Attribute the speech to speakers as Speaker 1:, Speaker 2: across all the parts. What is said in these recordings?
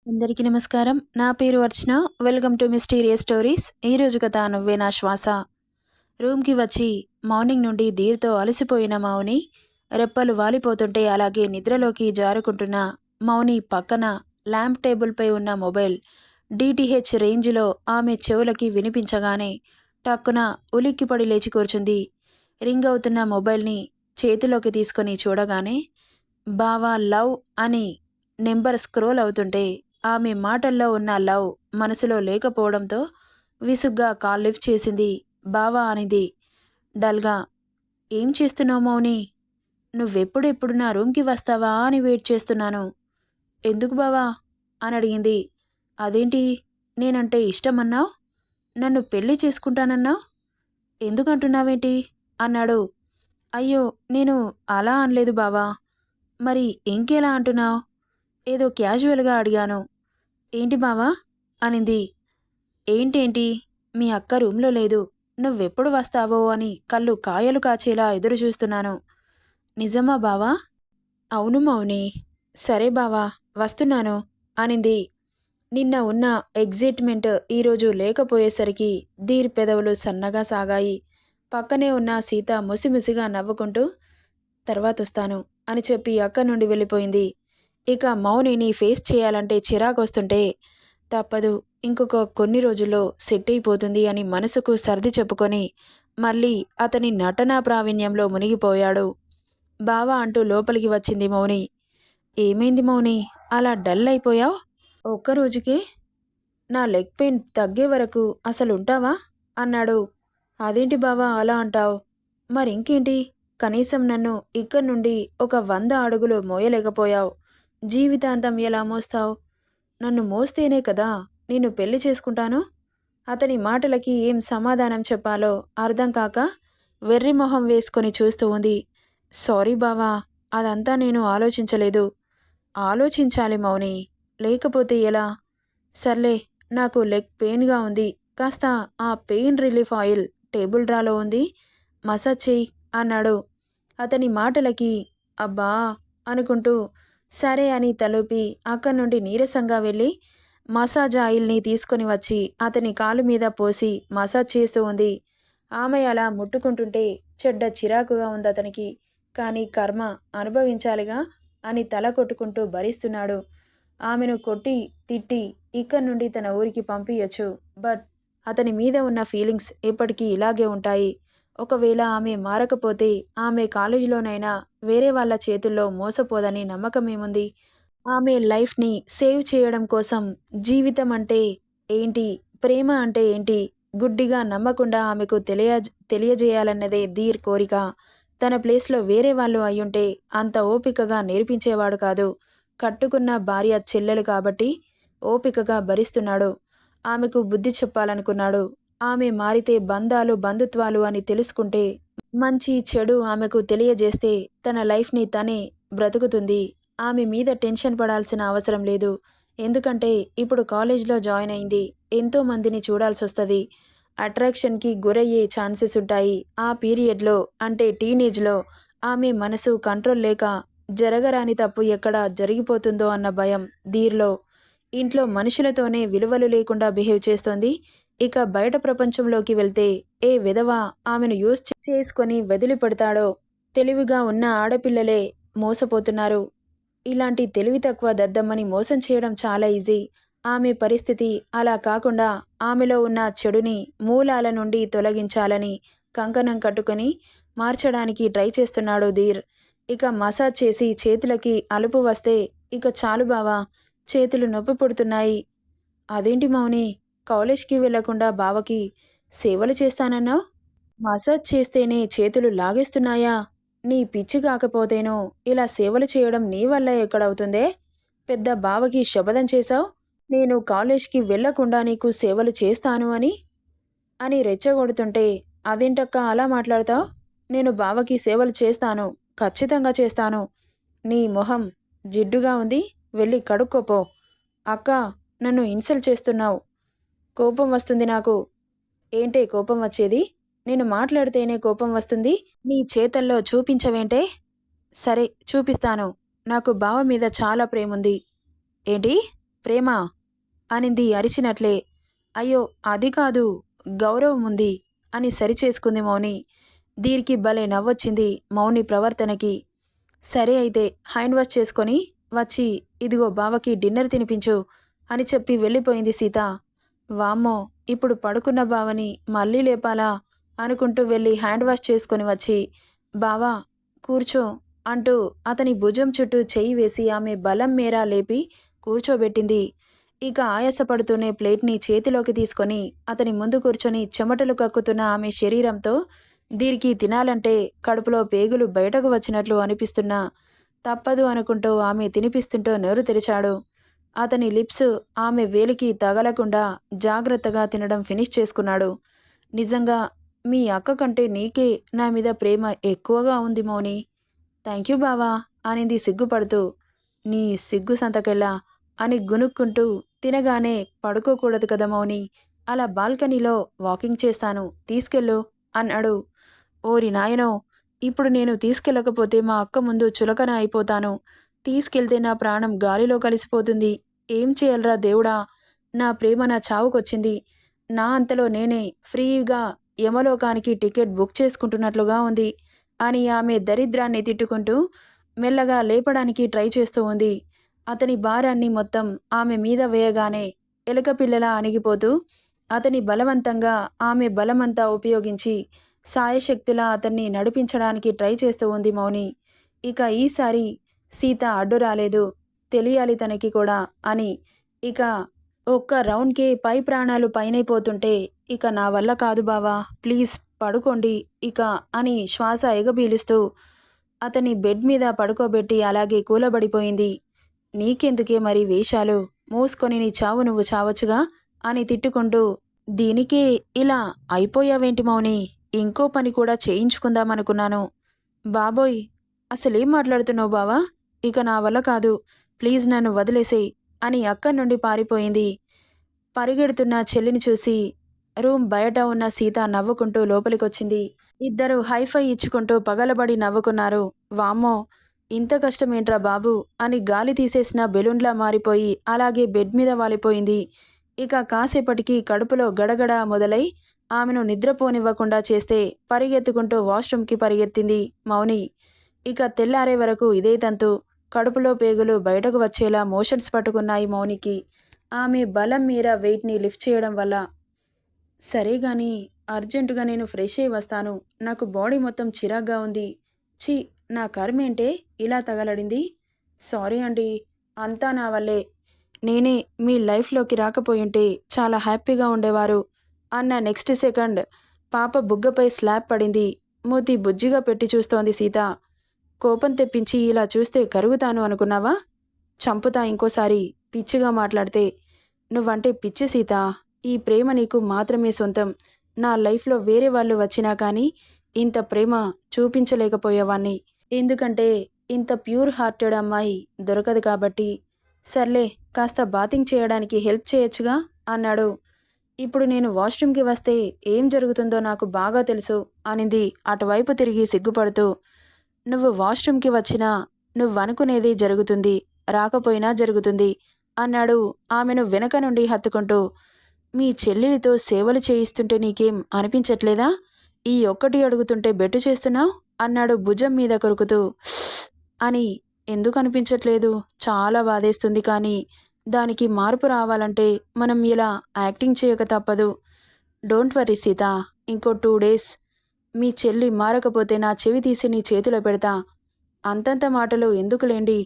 Speaker 1: అందరికీ నమస్కారం. నా పేరు Archana. Welcome to mysterious stories. ఈరోజు కథ నువ్వే నా శ్వాస. రూమ్‌కి వచ్చి మార్నింగ్ నుండి ధీర్‌తో అలసిపోయిన మౌని రెప్పలు వాలిపోతుంటే అలాగే నిద్రలోకి జారుకుంటున్న మౌని పక్కన ల్యాంప్ టేబుల్‌పై ఉన్న మొబైల్ డీటీహెచ్ రేంజ్‌లో ఆమె చెవులకి వినిపించగానే టక్కున ఉలిక్కిపడి లేచి కూర్చుంది. రింగ్ అవుతున్న మొబైల్‌ని చేతిలోకి తీసుకొని చూడగానే బావా లవ్ అని నెంబర్ స్క్రోల్ అవుతుంటే ఆమె మాటల్లో ఉన్న లవ్ మనసులో లేకపోవడంతో విసుగ్గా కాల్ లిఫ్ట్ చేసింది. బావా అనింది డల్గా. ఏం చేస్తున్నావు మౌని? నువ్వెప్పుడెప్పుడు నా రూమ్కి వస్తావా అని వెయిట్ చేస్తున్నాను. ఎందుకు బావా అని అడిగింది. అదేంటి, నేనంటే ఇష్టమన్నావు, నన్ను పెళ్లి చేసుకుంటానన్నావు, ఎందుకంటున్నావేంటి అన్నాడు. అయ్యో, నేను అలా అనలేదు బావా. మరి ఇంకెలా అంటున్నావు? ఏదో క్యాజువల్గా అడిగాను. ఏంటి బావా అనింది. ఏంటేంటి, మీ అక్క రూమ్లో లేదు, నువ్వెప్పుడు వస్తావో అని కళ్ళు కాయలు కాచేలా ఎదురుచూస్తున్నాను. నిజమా బావా? అవును మౌని. సరే బావా, వస్తున్నాను అనింది. నిన్న ఉన్న ఎగ్జైట్మెంట్ ఈరోజు లేకపోయేసరికి ధీర్ పెదవులు సన్నగా సాగాయి. పక్కనే ఉన్న సీత ముసిముసిగా నవ్వుకుంటూ తర్వాతొస్తాను అని చెప్పి అక్కడి నుండి వెళ్ళిపోయింది. ఇక మౌనిని ఫేస్ చేయాలంటే చిరాకొస్తుంటే తప్పదు, ఇంకొక కొన్ని రోజుల్లో సెట్ అయిపోతుంది అని మనసుకు సర్ది చెప్పుకొని మళ్ళీ అతని నటనా ప్రావీణ్యంలో మునిగిపోయాడు. బావా అంటూ లోపలికి వచ్చింది మౌని. ఏమైంది మౌని, అలా డల్ అయిపోయావు? ఒక్కరోజుకే నా లెగ్ పెయిన్ తగ్గే వరకు అసలుంటావా అన్నాడు. అదేంటి బావా అలా అంటావు? మరింకేంటి, కనీసం నన్ను ఇక్కడి నుండి ఒక 100 అడుగులు మోయలేకపోయావు, జీవితాంతం ఎలా మోస్తావు? నన్ను మోస్తేనే కదా నిన్ను పెళ్లి చేసుకుంటాను. అతని మాటలకి ఏం సమాధానం చెప్పాలో అర్థం కాక వెర్రిమొహం వేసుకొని చూస్తూ ఉంది. సారీ బావా, అదంతా నేను ఆలోచించలేదు. ఆలోచించాలి మౌని, లేకపోతే ఎలా? సర్లే, నాకు లెగ్ పెయిన్గా ఉంది, కాస్త ఆ పెయిన్ రిలీఫ్ ఆయిల్ టేబుల్ డ్రాలో ఉంది, మసాజ్ చెయ్యి అన్నాడు. అతని మాటలకి అబ్బా అనుకుంటూ సరే అని తలూపి అక్కడి నుండి నీరసంగా వెళ్ళి మసాజ్ ఆయిల్ని తీసుకొని వచ్చి అతని కాలు మీద పోసి మసాజ్ చేస్తూ ఉంది. ఆమె అలా ముట్టుకుంటుంటే చెడ్డ చిరాకుగా ఉంది అతనికి. కానీ కర్మ, అనుభవించాలిగా అని తల కొట్టుకుంటూ భరిస్తున్నాడు. ఆమెను కొట్టి తిట్టి ఇక్కడి నుండి తన ఊరికి పంపించచ్చు. బట్ అతని మీద ఉన్న ఫీలింగ్స్ ఎప్పటికీ ఇలాగే ఉంటాయి. ఒకవేళ ఆమె మారకపోతే ఆమె కాలేజీలోనైనా వేరే వాళ్ళ చేతుల్లో మోసపోదని నమ్మకమేముంది? ఆమె లైఫ్ని సేవ్ చేయడం కోసం జీవితం అంటే ఏంటి, ప్రేమ అంటే ఏంటి గుడ్డిగా నమ్మకుండా ఆమెకు తెలియజేయాలన్నదే ధీర్ కోరిక. తన ప్లేస్లో వేరే వాళ్ళు అయ్యుంటే అంత ఓపికగా నేర్పించేవాడు కాదు. కట్టుకున్న భార్య చెల్లెలు కాబట్టి ఓపికగా భరిస్తున్నాడు. ఆమెకు బుద్ధి చెప్పాలనుకున్నాడు. ఆమె మారితే బంధాలు బంధుత్వాలు అని తెలుసుకుంటే, మంచి చెడు ఆమెకు తెలియజేస్తే తన లైఫ్ని తనే బ్రతుకుతుంది. ఆమె మీద టెన్షన్ పడాల్సిన అవసరం లేదు. ఎందుకంటే ఇప్పుడు కాలేజ్లో జాయిన్ అయింది. ఎంతో మందిని చూడాల్సొస్తుంది. అట్రాక్షన్కి గురయ్యే ఛాన్సెస్ ఉంటాయి. ఆ పీరియడ్లో అంటే టీనేజ్లో ఆమె మనసు కంట్రోల్ లేక జరగరాని తప్పు ఎక్కడ జరిగిపోతుందో అన్న భయం ధీర్లో. ఇంట్లో మనుషులతోనే విలువలు లేకుండా బిహేవ్ చేస్తోంది. ఇక బయట ప్రపంచంలోకి వెళ్తే ఏ విధవ ఆమెను యూజ్ చేసుకొని వదిలిపెడతాడో. తెలివిగా ఉన్న ఆడపిల్లలే మోసపోతున్నారు. ఇలాంటి తెలివి తక్కువ దద్దమ్మని మోసం చేయడం చాలా ఈజీ. ఆమె పరిస్థితి అలా కాకుండా ఆమెలో ఉన్న చెడుని మూలాల నుండి తొలగించాలని కంకణం కట్టుకొని మార్చడానికి ట్రై చేస్తున్నాడు ధీర్. ఇక మసాజ్ చేసి చేతులకి అలుపు వస్తే ఇక చాలు బావా, చేతులు నొప్పి పుడుతున్నాయి. అదేంటి మౌని, కాలేజ్కి వెళ్లకుండా బావకి సేవలు చేస్తానన్నావు? మసాజ్ చేస్తేనే చేతులు లాగేస్తున్నాయా? నీ పిచ్చి కాకపోతేనో ఇలా సేవలు చేయడం నీ వల్ల ఎక్కడవుతుందే? పెద్ద బావకి శపథం చేశావు, నేను కాలేజ్కి వెళ్లకుండా నీకు సేవలు చేస్తాను అని అని రెచ్చగొడుతుంటే, అదేంటక్క అలా మాట్లాడతావు? నేను బావకి సేవలు చేస్తాను, ఖచ్చితంగా చేస్తాను. నీ మొహం జిడ్డుగా ఉంది, వెళ్ళి కడుక్కోపో. అక్క, నన్ను ఇన్సల్ట్ చేస్తున్నావు. కోపం వస్తుంది నాకు. ఏంటే కోపం వచ్చేది? నేను మాట్లాడితేనే కోపం వస్తుంది. నీ చేతల్లో చూపించవేంటే? సరే చూపిస్తాను. నాకు బావ మీద చాలా ప్రేముంది. ఏంటి? ప్రేమ అనింది అరిచినట్లే. అయ్యో అది కాదు, గౌరవం ఉంది అని సరిచేసుకుంది మౌని. దీనికి భలే నవ్వొచ్చింది మౌని ప్రవర్తనకి. సరే అయితే హ్యాండ్ వాష్ చేసుకొని వచ్చి ఇదిగో బావకి డిన్నర్ తినిపించు అని చెప్పి వెళ్ళిపోయింది సీత. వామ్మో, ఇప్పుడు పడుకున్న బావని మళ్ళీ లేపాలా అనుకుంటూ వెళ్ళి హ్యాండ్ వాష్ చేసుకొని వచ్చి, బావా కూర్చో అంటూ అతని భుజం చుట్టూ చెయ్యి వేసి ఆమె బలం మేర లేపి కూర్చోబెట్టింది. ఇక ఆయాసపడుతూనే ప్లేట్ని చేతిలోకి తీసుకొని అతని ముందు కూర్చొని చెమటలు కక్కుతున్న ఆమె శరీరంతో దీనికి తినాలంటే కడుపులో పేగులు బయటకు వచ్చినట్లు అనిపిస్తున్నా తప్పదు అనుకుంటూ ఆమె తినిపిస్తుంటూ నోరు తెరిచాడు. అతని లిప్స్ ఆమె వేలికి తగలకుండా జాగ్రత్తగా తినడం ఫినిష్ చేసుకున్నాడు. నిజంగా మీ అక్క కంటే నీకే నా మీద ప్రేమ ఎక్కువగా ఉంది మౌని. థ్యాంక్ యూ బావా అనింది సిగ్గుపడుతూ. నీ సిగ్గు సంతకెళ్ళా అని గునుక్కుంటూ తినగానే పడుకోకూడదు కదా మౌని, అలా బాల్కనీలో వాకింగ్ చేస్తాను తీసుకెళ్ళు అన్నాడు. ఓరి నాయనో, ఇప్పుడు నేను తీసుకెళ్ళకపోతే మా అక్క ముందు చులకన అయిపోతాను. తీసుకెళ్తే నా ప్రాణం గాలిలో కలిసిపోతుంది. ఏం చేయాలరా దేవుడా, నా ప్రేమ నా చావుకొచ్చింది. నా అంతలో నేనే ఫ్రీగా యమలోకానికి టికెట్ బుక్ చేసుకుంటున్నట్లుగా ఉంది అని ఆమె దరిద్రాన్ని తిట్టుకుంటూ మెల్లగా లేపడానికి ట్రై చేస్తూ ఉంది. అతని భారాన్ని మొత్తం ఆమె మీద వేయగానే ఎలకపిల్లలా అణిగిపోతూ అతని బలవంతంగా ఆమె బలమంతా ఉపయోగించి సాయశక్తులా అతన్ని నడిపించడానికి ట్రై చేస్తూ ఉంది మౌని. ఇక ఈసారి సీత అడ్డు రాలేదు, తెలియాలి తనకి కూడా అని. ఇక ఒక్క రౌండ్కే పై ప్రాణాలు పైనైపోతుంటే ఇక నా వల్ల కాదు బావా, ప్లీజ్ పడుకోండి ఇక అని శ్వాస ఎగబీలుస్తూ అతని బెడ్ మీద పడుకోబెట్టి అలాగే కూలబడిపోయింది. నీకెందుకే మరి వేషాలు, మూసుకొని నీ చావు నువ్వు చావచ్చుగా అని తిట్టుకుంటూ, దీనికే ఇలా అయిపోయావేంటి మౌని, ఇంకో పని కూడా చేయించుకుందామనుకున్నాను. బాబోయ్, అసలేం మాట్లాడుతున్నావు బావా, ఇక నా వల్ల కాదు, ప్లీజ్ నన్ను వదిలేసేయ్ అని అక్కడి నుండి పారిపోయింది. పరిగెడుతున్న చెల్లిని చూసి రూమ్ బయట ఉన్న సీత నవ్వుకుంటూ లోపలికొచ్చింది. ఇద్దరు హైఫై ఇచ్చుకుంటూ పగలబడి నవ్వుకున్నారు. వామ్మో, ఇంత కష్టమేంట్రా బాబు అని గాలి తీసేసిన బెలూన్లా మారిపోయి అలాగే బెడ్ మీద వాలిపోయింది. ఇక కాసేపటికి కడుపులో గడగడ మొదలై ఆమెను నిద్రపోనివ్వకుండా చేస్తే పరిగెత్తుకుంటూ వాష్రూమ్కి పరిగెత్తింది మౌని. ఇక తెల్లారే వరకు ఇదే తంతు. కడుపులో పేగులు బయటకు వచ్చేలా మోషన్స్ పట్టుకున్నాయి మౌనికి. ఆమె బలం మీర వెయిట్ని లిఫ్ట్ చేయడం వల్ల. సరే గాని అర్జెంటుగా నేను ఫ్రెష్ అయి వస్తాను, నాకు బాడీ మొత్తం చిరాగ్గా ఉంది. ఛీ, నా కర్మేంటే ఇలా తగలడింది. సారీ అండి, అంతా నా వల్లే. నేనే మీ లైఫ్లోకి రాకపోయుంటే చాలా హ్యాపీగా ఉండేవారు అన్న నెక్స్ట్ సెకండ్ పాప బుగ్గపై స్లాబ్ పడింది. మూతి బుజ్జిగా పెట్టి చూస్తోంది సీత. కోపం తెప్పించి ఇలా చూస్తే కరుగుతాను అనుకున్నావా? చంపుతా ఇంకోసారి పిచ్చిగా మాట్లాడితే. నువ్వంటే పిచ్చి సీత, ఈ ప్రేమ నీకు మాత్రమే సొంతం. నా లైఫ్లో వేరే వాళ్ళు వచ్చినా కానీ ఇంత ప్రేమ చూపించలేకపోయేవాణ్ణి. ఎందుకంటే ఇంత ప్యూర్ హార్టెడ్ అమ్మాయి దొరకదు కాబట్టి. సర్లే, కాస్త బాతింగ్ చేయడానికి హెల్ప్ చేయొచ్చుగా అన్నాడు. ఇప్పుడు నేను వాష్రూమ్కి వస్తే ఏం జరుగుతుందో నాకు బాగా తెలుసు అనింది అటువైపు తిరిగి సిగ్గుపడుతూ. నువ్వు వాష్రూమ్కి వచ్చినా నువ్వనుకునేది జరుగుతుంది, రాకపోయినా జరుగుతుంది అన్నాడు ఆమెను వెనక నుండి హత్తుకుంటూ. మీ చెల్లెలితో సేవలు చేయిస్తుంటే నీకేం అనిపించట్లేదా? ఈ ఒక్కటి అడుగుతుంటే బెట్టు చేస్తున్నావు అన్నాడు భుజం మీద కొరుకుతూ. అని ఎందుకు అనిపించట్లేదు, చాలా బాధేస్తుంది, కానీ దానికి మార్పు రావాలంటే మనం ఇలా యాక్టింగ్ చేయక తప్పదు. డోంట్ వరీ సీత, ఇంకో 2 డేస్ మీ చెల్లి మారకపోతే నా చెవి తీసి నీ చేతిలో పెడతా. అంతంత మాటలు ఎందుకులేండి,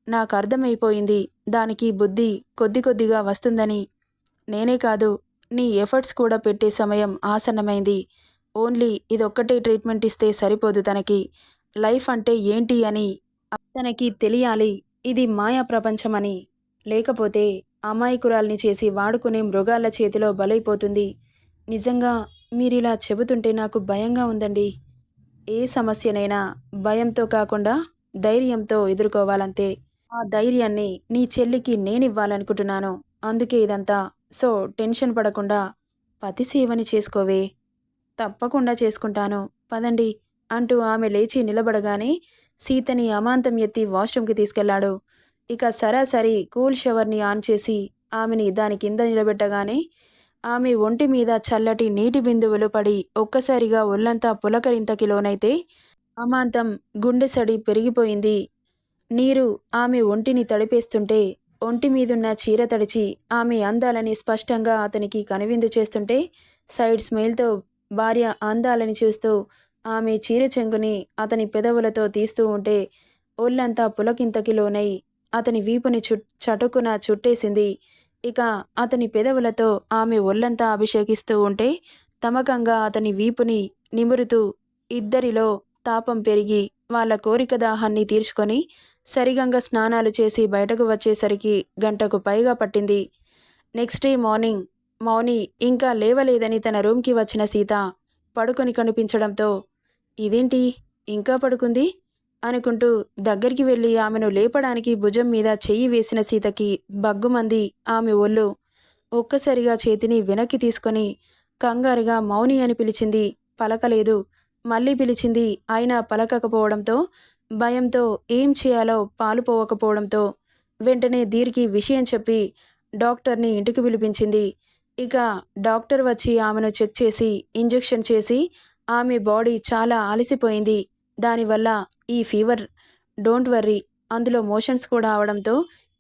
Speaker 1: నాకు అర్థమైపోయింది దానికి బుద్ధి కొద్ది కొద్దిగా వస్తుందని. నేనే కాదు, నీ ఎఫర్ట్స్ కూడా పెట్టే సమయం ఆసన్నమైంది. ఓన్లీ ఇదొక్కటే ట్రీట్మెంట్ ఇస్తే సరిపోదు. తనకి లైఫ్ అంటే ఏంటి అని తనకి తెలియాలి. ఇది మాయా ప్రపంచమని. లేకపోతే అమాయకురాల్ని చేసి వాడుకునే మృగాల చేతిలో బలైపోతుంది. నిజంగా మీరిలా చెబుతుంటే నాకు భయంగా ఉందండి. ఏ సమస్యనైనా భయంతో కాకుండా ధైర్యంతో ఎదుర్కోవాలంతే. ఆ ధైర్యాన్ని నీ చెల్లికి నేనివ్వాలనుకుంటున్నాను. అందుకే ఇదంతా. సో టెన్షన్ పడకుండా పతి సేవని చేసుకోవే. తప్పకుండా చేసుకుంటాను, పదండి అంటూ ఆమె లేచి నిలబడగానే సీతని అమాంతం ఎత్తి వాష్రూమ్కి తీసుకెళ్లాడు. ఇక సరాసరి కూల్ షవర్ని ఆన్ చేసి ఆమెని దాని కింద నిలబెట్టగానే ఆమె ఒంటి మీద చల్లటి నీటి బిందువులు పడి ఒక్కసారిగా ఒళ్ళంతా పులకరింతకి లోనైతే అమాంతం గుండెసడి పెరిగిపోయింది. నీరు ఆమె ఒంటిని తడిపేస్తుంటే ఒంటి మీదున్న చీర తడిచి ఆమె అందాలని స్పష్టంగా అతనికి కనువిందు చేస్తుంటే సైడ్ స్మైల్తో భార్య అందాలని చూస్తూ ఆమె చీర చెంగుని అతని పెదవులతో తీస్తూ ఉంటే ఒళ్ళంతా పులకింతకి లోనై అతని వీపుని చటుకున చుట్టేసింది. ఇక అతని పెదవులతో ఆమె ఒళ్ళంతా అభిషేకిస్తూ ఉంటే తమకంగా అతని వీపుని నిమురుతూ ఇద్దరిలో తాపం పెరిగి వాళ్ళ కోరిక దాహాన్ని తీర్చుకొని సరిగంగ స్నానాలు చేసి బయటకు వచ్చేసరికి గంటకు పైగా పట్టింది. నెక్స్ట్ డే మార్నింగ్ మౌని ఇంకా లేవలేదని తన రూమ్కి వచ్చిన సీత పడుకొని కనిపించడంతో ఇదేంటి ఇంకా పడుకుంది అనుకుంటూ దగ్గరికి వెళ్ళి ఆమెను లేపడానికి భుజం మీద చెయ్యి వేసిన సీతకి బగ్గుమంది ఆమె ఒళ్ళు. ఒక్కసారిగా చేతిని వెనక్కి తీసుకొని కంగారుగా మౌని అని పిలిచింది. పలకలేదు. మళ్ళీ పిలిచింది. అయినా పలకకపోవడంతో భయంతో ఏం చేయాలో పాలుపోవకపోవడంతో వెంటనే ధీర్కి విషయం చెప్పి డాక్టర్ని ఇంటికి పిలిపించింది. ఇక డాక్టర్ వచ్చి ఆమెను చెక్ చేసి ఇంజెక్షన్ చేసి ఆమె బాడీ చాలా అలసిపోయింది. దానివల్ల ఈ ఫీవర్, డోంట్ వర్రీ, అందులో మోషన్స్ కూడా అవడంతో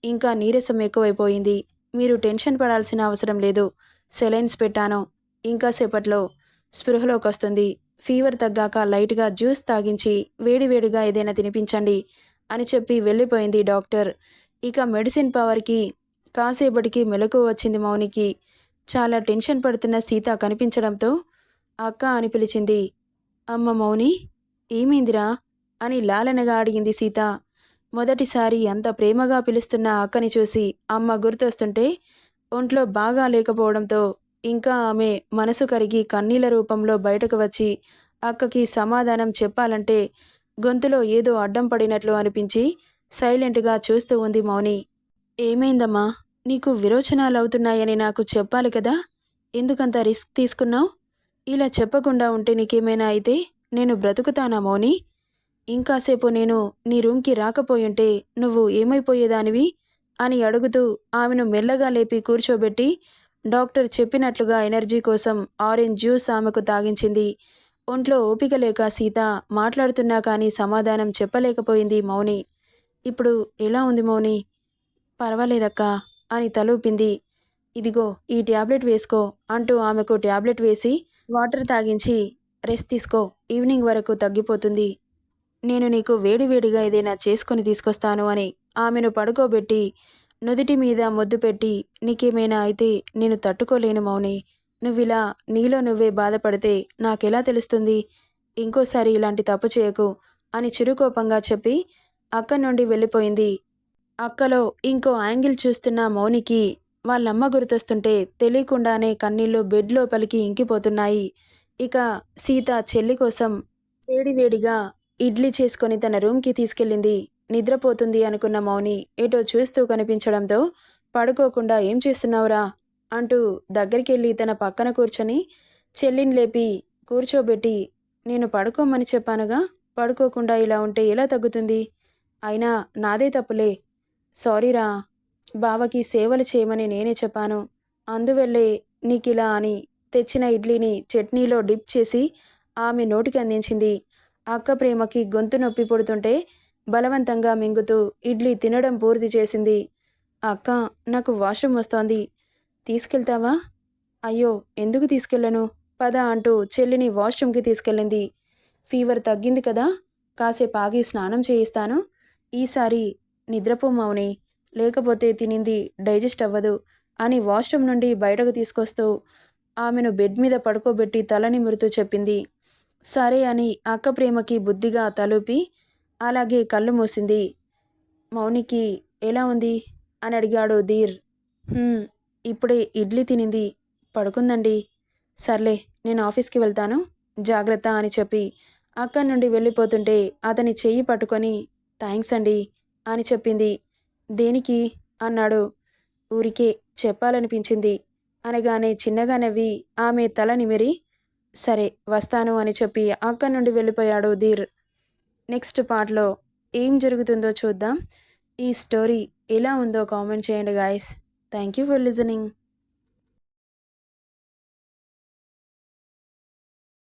Speaker 1: ఇంకా నీరసం ఎక్కువైపోయింది. మీరు టెన్షన్ పడాల్సిన అవసరం లేదు. సెలైన్స్ పెట్టాను. ఇంకా సేపట్లో స్పృహలోకి వస్తుంది. ఫీవర్ తగ్గాక లైట్గా జ్యూస్ తాగించి వేడివేడిగా ఏదైనా తినిపించండి అని చెప్పి వెళ్ళిపోయింది డాక్టర్. ఇక మెడిసిన్ పవర్కి కాసేపటికి మెలకువ వచ్చింది మౌనికి. చాలా టెన్షన్ పడుతున్న సీత కనిపించడంతో అక్క అని పిలిచింది. అమ్మ మౌని, ఏమైందిరా అని లాలనగా అడిగింది సీత. మొదటిసారి అంత ప్రేమగా పిలుస్తున్న అక్కని చూసి అమ్మ గుర్తొస్తుంటే ఒంట్లో బాగా లేకపోవడంతో ఇంకా ఆమె మనసు కరిగి కన్నీళ్ల రూపంలో బయటకు వచ్చి అక్కకి సమాధానం చెప్పాలంటే గొంతులో ఏదో అడ్డం పడినట్లు అనిపించి సైలెంట్గా చూస్తూ ఉంది మౌని. ఏమైందమ్మా? నీకు విరోచనాలవుతున్నాయని నాకు చెప్పాలి కదా, ఎందుకంత రిస్క్ తీసుకున్నావు? ఇలా చెప్పకుండా ఉంటే నీకేమైనా అయితే నేను బ్రతుకుతానా మౌని? ఇంకాసేపు నేను నీ రూమ్కి రాకపోయుంటే నువ్వు ఏమైపోయేదానివి అని అడుగుతూ ఆమెను మెల్లగా లేపి కూర్చోబెట్టి డాక్టర్ చెప్పినట్లుగా ఎనర్జీ కోసం ఆరెంజ్ జ్యూస్ ఆమెకు తాగించింది. ఒంట్లో ఓపిక లేక సీత మాట్లాడుతున్నా కానీ సమాధానం చెప్పలేకపోయింది మౌని. ఇప్పుడు ఎలా ఉంది మౌని? పర్వాలేదక్కా అని తలూపింది. ఇదిగో ఈ ట్యాబ్లెట్ వేసుకో అంటూ ఆమెకు ట్యాబ్లెట్ వేసి వాటర్ తాగించి రెస్ట్ తీసుకో, ఈవినింగ్ వరకు తగ్గిపోతుంది. నేను నీకు వేడివేడిగా ఏదైనా చేసుకొని తీసుకొస్తాను అని ఆమెను పడుకోబెట్టి నుదిటి మీద ముద్దు పెట్టి నీకేమైనా అయితే నేను తట్టుకోలేను మౌని. నువ్విలా నీలో నువ్వే బాధపడితే నాకెలా తెలుస్తుంది? ఇంకోసారి ఇలాంటి తప్పు చేయకు అని చిరుకోపంగా చెప్పి అక్కడి నుండి వెళ్ళిపోయింది. అక్కలో ఇంకో యాంగిల్ చూస్తున్న మౌనికి వాళ్ళమ్మ గుర్తొస్తుంటే తెలియకుండానే కన్నీళ్లు బెడ్ లోపలికి ఇంకిపోతున్నాయి. ఇక సీత చెల్లి కోసం వేడివేడిగా ఇడ్లీ చేసుకొని తన రూమ్కి తీసుకెళ్ళింది. నిద్రపోతుంది అనుకున్న మౌని ఏటో చూస్తూ కనిపించడంతో పడుకోకుండా ఏం చేస్తున్నావురా అంటూ దగ్గరికెళ్ళి తన పక్కన కూర్చొని చెల్లిని లేపి కూర్చోబెట్టి నేను పడుకోమని చెప్పానుగా, పడుకోకుండా ఇలా ఉంటే ఎలా తగ్గుతుంది? అయినా నాదే తప్పులే, సారీరా, బావకి సేవలు చేయమని నేనే చెప్పాను, అందువల్లే నీకిలా అని తెచ్చిన ఇడ్లీని చట్నీలో డిప్ చేసి ఆమె నోటికి అందించింది. అక్క ప్రేమకి గొంతు నొప్పి పుడుతుంటే బలవంతంగా మింగుతూ ఇడ్లీ తినడం పూర్తి చేసింది. అక్క, నాకు వాష్రూమ్ వస్తోంది, తీసుకెళ్తావా? అయ్యో, ఎందుకు తీసుకెళ్ళను, పద అంటూ చెల్లిని వాష్రూమ్కి తీసుకెళ్ళింది. ఫీవర్ తగ్గింది కదా, కాసేపు ఆగి స్నానం చేయిస్తాను, ఈసారి నిద్రపో మౌని, లేకపోతే తినింది డైజెస్ట్ అవ్వదు అని వాష్రూమ్ నుండి బయటకు తీసుకొస్తూ ఆమెను బెడ్ మీద పడుకోబెట్టి తల నిమురుతూ చెప్పింది. సరే అని అక్క ప్రేమకి బుద్ధిగా తలూపి అలాగే కళ్ళు మూసింది. మౌనికి ఎలా ఉంది అని అడిగాడు ధీర్. ఇప్పుడే ఇడ్లీ తినింది, పడుకుందండి. సర్లే, నేను ఆఫీస్కి వెళ్తాను, జాగ్రత్త అని చెప్పి అక్కడి నుండి వెళ్ళిపోతుంటే అతని చెయ్యి పట్టుకొని థ్యాంక్స్ అండి అని చెప్పింది. దేనికి అన్నాడు. ఊరికే చెప్పాలనిపించింది అనగానే చిన్నగా నవ్వి ఆమె తల నిమిరి సరే వస్తాను అని చెప్పి అక్కడి నుండి వెళ్ళిపోయాడు ధీర్. నెక్స్ట్ పార్ట్లో ఏం జరుగుతుందో చూద్దాం. ఈ స్టోరీ ఎలా ఉందో కామెంట్ చేయండి guys. Thank you for listening.